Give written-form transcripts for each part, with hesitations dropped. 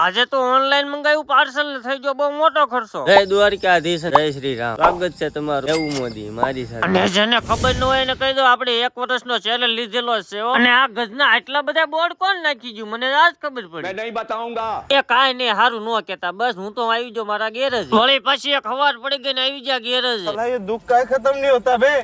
આજે તો ઓનલાઈન મંગાવ્યું પાર્સલ ને થઈ ગયો બહુ મોટો ખર્ચો। જય દ્વારકાધીશ, જય શ્રી રામ। સ્વાગત છે તમારું એવું મોદી મારી સાથે। અને જેને ખબર ન હોય એને કહી દો આપણે 1 વર્ષનો ચેનલ લીધેલો છે અને આ ગજના આટલા બધા બોર્ડ કોણ નાખી ગયું મને આજ ખબર પડી। मैं नहीं बताऊंगा। એ કાઈ નહીં હારું ન કેતા બસ હું તો આવી જો મારા ગેરેજ વળી પછી એક ખબર પડી ગઈ ને આવી જા ગેરેજ। ये दुख का खत्म नहीं होता बे।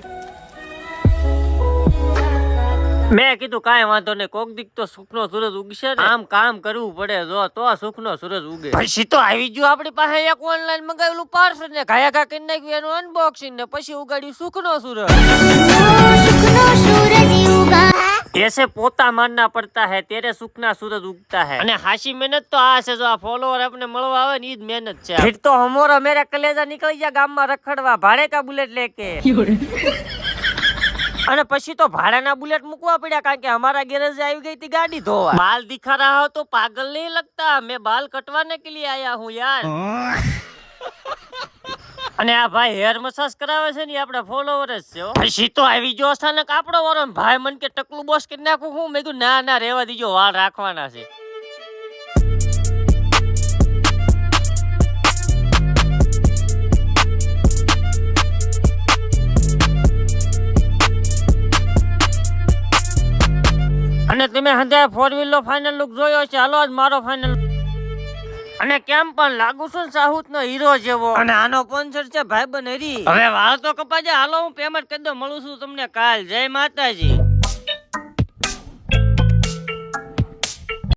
મેં કીધું કાંઈ વાંધો નહીં કોક દીક તો સુખનો સૂરજ ઉગશે ને આમ કામ કરવું પડે જો તો સુખનો સૂરજ ઉગે। પછી તો આવી ગયું આપણી પાસે એક ઓનલાઈન મંગાવેલું પાર્સલ ને ઘાયા ઘા કરી નાખ્યું એનું અનબોક્સિંગ ને પછી ઉગાડ્યું સુખનો સૂરજ। ऐसे पोता मारना पड़ता है तेरे सुखना सूरज उगता है। અને હાશી મહેનત તો આ છે જો આ ફોલોવર આપણે મળવા આવે ને ઈ જ મહેનત છે। फिर तो हमारा मेरा कलेजा निकल गया ગામમાં રખડવા ભાડે કા બુલેટ લેકે। અને પછી તો ભાડાના બુલેટ મૂકવા પડ્યા કારણ કે हमारा गैरेज આવી ગઈ थी गाड़ी धोवा। बाल दिखा रहा हो तो पागल नहीं लगता मैं बाल कटवाने के लिए आया हूँ यार। અને આ ભાઈ હેર મસાજ કરાવે છે ને આપડા ફોલોવર જ છે। પછી તો આવી જો અચાનક આપણો વારો ભાઈ મન કે ટકલું બોસ કરી નાખું હું મેં કીધું ના ના રેવા દીજો વાળ રાખવાના છે। અને તમે હંધાય 4 વ્હીલ નો ફાઇનલ લુક જોયો છે હાલો આજ મારો ફાઇનલ અને કેમ પણ લાગુ છું સાઉથ નો હીરો જેવો અને આનો સ્પોન્સર છે ભાઈબંધ હરી। હવે વાળ તો કપાજે હાલો હું પેમેન્ટ કરી દઉં મળું છું તમને કાલ। જય માતાજી।